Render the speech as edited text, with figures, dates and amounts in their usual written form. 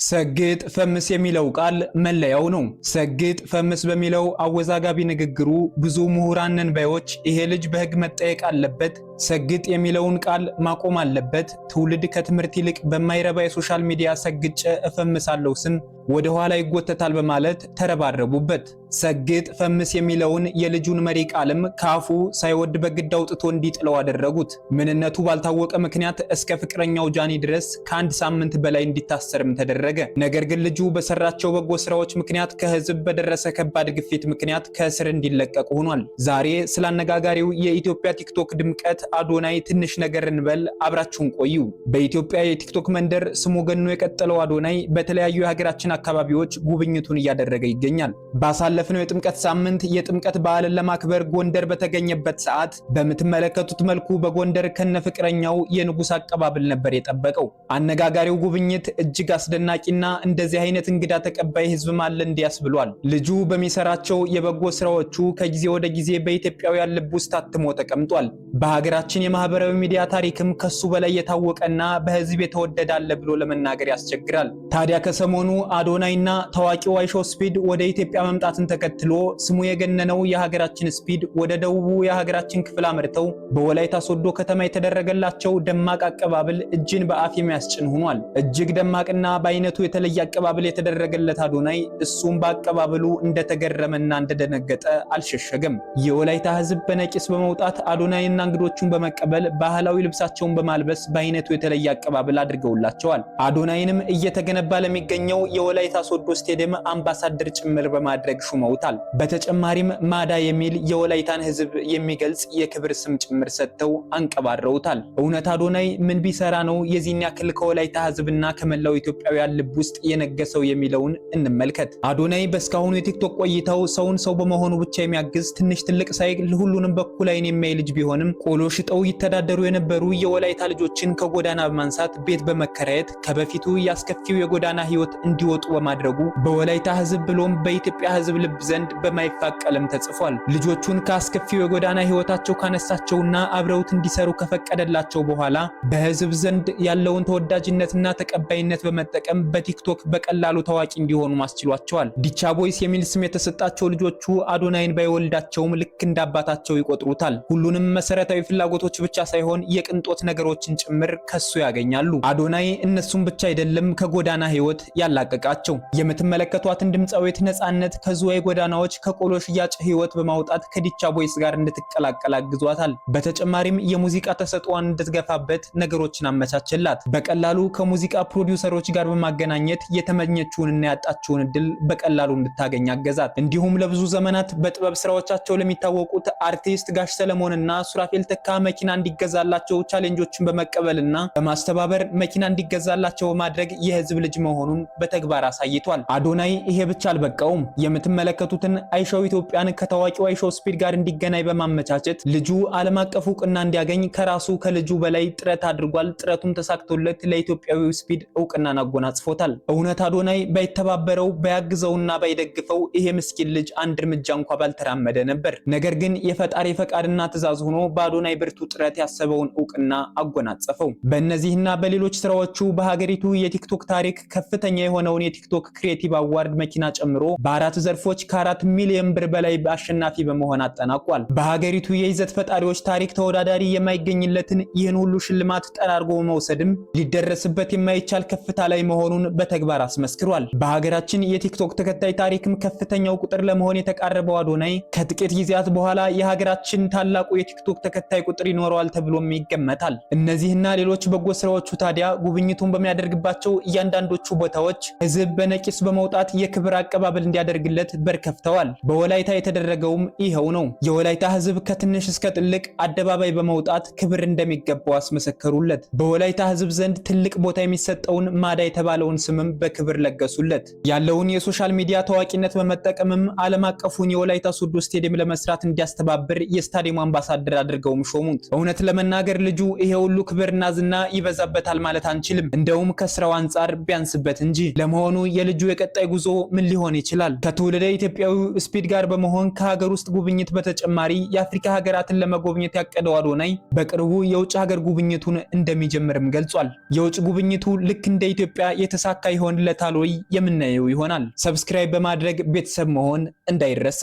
ሰግጥ ፈምስ የሚለው ቃል መለያው ነው። ሰግጥ ፈምስ በሚለው አወዛጋቢ ንግግሩ ብዙ ምሁራን ነን ባዮች ይሄ ልጅ በሕግ መጠየቅ አለበት፣ ሰግጥ የሚለውን ቃል ማቆም አለበት፣ ትውልድ ከትምህርት ይልቅ በማይረባ የሶሻል ሚዲያ ሰግጬ እፈምሳለሁ ስም ወደ ኋላ ይጎተታል በማለት ተረባረቡበት። ሰግጥ ፈምስ የሚለውን የልጁን መሪ ቃልም ካፉ ሳይወድ በግድ አውጥቶ እንዲጥለው አደረጉት። ምንነቱ ባልታወቀ ምክንያት እስከ ፍቅረኛው ጃኒ ድረስ ከአንድ ሳምንት በላይ እንዲታሰርም ተደረገ። ነገር ግን ልጁ በሰራቸው በጎ ስራዎች ምክንያት ከህዝብ በደረሰ ከባድ ግፊት ምክንያት ከእስር እንዲለቀቅ ሆኗል። ዛሬ ስለ አነጋጋሪው የኢትዮጵያ ቲክቶክ ድምቀት አዶናይ ትንሽ ነገር እንበል፣ አብራችሁን ቆዩ። በኢትዮጵያ የቲክቶክ መንደር ስሙ ገኖ የቀጠለው አዶናይ በተለያዩ የሀገራችን አካባቢዎች ጉብኝቱን እያደረገ ይገኛል። ባሳለፍነው የጥምቀት ሳምንት የጥምቀት በዓልን ለማክበር ጎንደር በተገኘበት ሰዓት በምትመለከቱት መልኩ በጎንደር ከነፍቅረኛው የንጉስ አቀባበል ነበር የጠበቀው። አነጋጋሪው ጉብኝት እጅግ አስደናቂና እንደዚህ አይነት እንግዳ ተቀባይ ህዝብ ማለ እንዲያስ ብሏል። ልጁ በሚሰራቸው የበጎ ስራዎቹ ከጊዜ ወደ ጊዜ በኢትዮጵያውያን ልብ ውስጥ ታትሞ ተቀምጧል። በሀገራችን የማህበራዊ ሚዲያ ታሪክም ከሱ በላይ የታወቀና በህዝብ የተወደደ አለ ብሎ ለመናገር ያስቸግራል። ታዲያ ከሰሞኑ አዶናይና ታዋቂው አይሾ ስፒድ ወደ ኢትዮጵያ መምጣትን ተከትሎ ስሙ የገነነው የሀገራችን ስፒድ ወደ ደቡቡ የሀገራችን ክፍል አመርተው በወላይታ ሶዶ ከተማ የተደረገላቸው ደማቅ አቀባበል እጅን በአፍ የሚያስጭን ሆኗል። እጅግ ደማቅና በአይነቱ የተለየ አቀባበል የተደረገለት አዶናይ እሱም በአቀባበሉ እንደተገረመና እንደደነገጠ አልሸሸገም። የወላይታ ህዝብ በነቂስ በመውጣት አዶናይና እንግዶቹን በመቀበል ባህላዊ ልብሳቸውን በማልበስ በአይነቱ የተለየ አቀባበል አድርገውላቸዋል። አዶናይንም እየተገነባ ለሚገኘው የወላይታ ሶዶ ስቴዲየም አምባሳደር ጭምር በማድረግ ሹመውታል። በተጨማሪም ማዳ የሚል የወላይታን ህዝብ የሚገልጽ የክብር ስም ጭምር ሰጥተው አንቀባረውታል። እውነት አዶናይ ምን ቢሰራ ነው የዚህን ያክል ከወላይታ ህዝብና ከመላው ኢትዮጵያውያን ልብ ውስጥ የነገሰው የሚለውን እንመልከት። አዶናይ በስካሁኑ የቲክቶክ ቆይታው ሰውን ሰው በመሆኑ ብቻ የሚያግዝ ትንሽ ትልቅ ሳይል ሁሉንም በኩል አይን የሚያይ ልጅ ቢሆንም ቆሎ ሽጠው ይተዳደሩ የነበሩ የወላይታ ልጆችን ከጎዳና በማንሳት ቤት በመከራየት ከበፊቱ ያስከፊው የጎዳና ህይወት እንዲወጡ በማድረጉ በወላይታ ህዝብ ብሎም በኢትዮጵያ ህዝብ ልብ ዘንድ በማይፋቀልም ተጽፏል። ልጆቹን ከአስከፊው የጎዳና ህይወታቸው ካነሳቸውና አብረውት እንዲሰሩ ከፈቀደላቸው በኋላ በህዝብ ዘንድ ያለውን ተወዳጅነትና ተቀባይነት በመጠቀም በቲክቶክ በቀላሉ ታዋቂ እንዲሆኑ ማስችሏቸዋል። ዲቻ ቦይስ የሚል ስም የተሰጣቸው ልጆቹ አዶናይን ባይወልዳቸውም ልክ እንዳባታቸው ይቆጥሩታል። ሁሉንም መሰረታዊ ፍላጎቶች ብቻ ሳይሆን የቅንጦት ነገሮችን ጭምር ከሱ ያገኛሉ። አዶናይ እነሱም ብቻ አይደለም ከጎዳና ህይወት ያላቀቃቸው። የምትመለከቷትን ድምጻዊት ነጻነት ከዝዋይ ጎዳናዎች ከቆሎ ሽያጭ ህይወት በማውጣት ከዲቻ ቦይስ ጋር እንድትቀላቀል አግዟታል። በተጨማሪም የሙዚቃ ተሰጥኦዋን እንድትገፋበት ነገሮችን አመቻችላት። በቀላሉ ከሙዚቃ ፕሮዲውሰሮች ጋር በማገናኘት የተመኘችውንና ያጣችውን እድል በቀላሉ እንድታገኝ አገዛት። እንዲሁም ለብዙ ዘመናት በጥበብ ስራዎቻቸው ለሚታወቁት አርቲስት ጋሽ ሰለሞንና ሱራፌል ተካ መኪና እንዲገዛላቸው ቻሌንጆችን በመቀበልና በማስተባበር መኪና እንዲገዛላቸው በማድረግ የህዝብ ልጅ መሆኑን በተግባር አሳይቷል። አዶናይ ይሄ ብቻ አልበቃውም። የምትመለከቱትን አይሾው ኢትዮጵያን ከታዋቂው አይሾው ስፒድ ጋር እንዲገናኝ በማመቻቸት ልጁ ዓለም አቀፍ ዕውቅና እንዲያገኝ ከራሱ ከልጁ በላይ ጥረት አድርጓል። ጥረቱም ተሳክቶለት ለኢትዮጵያዊው ስፒድ ዕውቅናን አጎናጽፎታል። እውነት አዶናይ ባይተባበረው ባያግዘውና ባይደግፈው ይሄ ምስኪን ልጅ አንድ እርምጃ እንኳን ባልተራመደ ነበር። ነገር ግን የፈጣሪ ፈቃድና ትዕዛዝ ሆኖ በአዶናይ ብርቱ ጥረት ያሰበውን ዕውቅና አጎናጸፈው። በእነዚህና በሌሎች ስራዎቹ በሀገሪቱ የቲክቶክ ታሪክ ከፍተኛ የሆነውን የቲክቶክ ክሬቲቭ አዋርድ መኪና ጨምሮ በአራት ዘርፎች ከ4 ሚሊዮን ብር በላይ አሸናፊ በመሆን አጠናቋል። በሀገሪቱ የይዘት ፈጣሪዎች ታሪክ ተወዳዳሪ የማይገኝለትን ይህን ሁሉ ሽልማት ጠራርጎ በመውሰድም ሊደረስበት የማይቻል ከፍታ ላይ መሆኑን በተግባር አስመስክሯል። በሀገራችን የቲክቶክ ተከታይ ታሪክም ከፍተኛው ቁጥር ለመሆን የተቃረበው አዶናይ ከጥቂት ጊዜያት በኋላ የሀገራችን ታላቁ የቲክቶክ ተከታይ ቁጥር ይኖረዋል ተብሎም ይገመታል። እነዚህና ሌሎች በጎ ስራዎቹ ታዲያ ጉብኝቱን በሚያደርግባቸው እያንዳንዶቹ ቦታዎች ህዝብ በነቂስ በመውጣት የክብር አቀባበል እንዲያደርግለት በር ከፍተዋል። በወላይታ የተደረገውም ይኸው ነው። የወላይታ ህዝብ ከትንሽ እስከ ትልቅ አደባባይ በመውጣት ክብር እንደሚገባው አስመሰከሩለት። በወላይታ ህዝብ ዘንድ ትልቅ ቦታ የሚሰጠውን ማዳ የተባለውን ስምም በክብር ለገሱለት። ያለውን የሶሻል ሚዲያ ታዋቂነት በመጠቀምም ዓለም አቀፉን የወላይታ ሶዶ ስቴዲየም ለመስራት እንዲያስተባብር የስታዲየሙ አምባሳደር አድርገውም የሾሙት። እውነት ለመናገር ልጁ ይሄ ሁሉ ክብርና ዝና ይበዛበታል ማለት አንችልም፣ እንደውም ከስራው አንጻር ቢያንስበት እንጂ። ለመሆኑ የልጁ የቀጣይ ጉዞ ምን ሊሆን ይችላል? ከትውልደ ኢትዮጵያዊ ስፒድ ጋር በመሆን ከሀገር ውስጥ ጉብኝት በተጨማሪ የአፍሪካ ሀገራትን ለመጎብኘት ያቀደው አዶናይ በቅርቡ የውጭ ሀገር ጉብኝቱን እንደሚጀምርም ገልጿል። የውጭ ጉብኝቱ ልክ እንደ ኢትዮጵያ የተሳካ ይሆንለታል ወይ? የምናየው ይሆናል። ሰብስክራይብ በማድረግ ቤተሰብ መሆን እንዳይረሳ።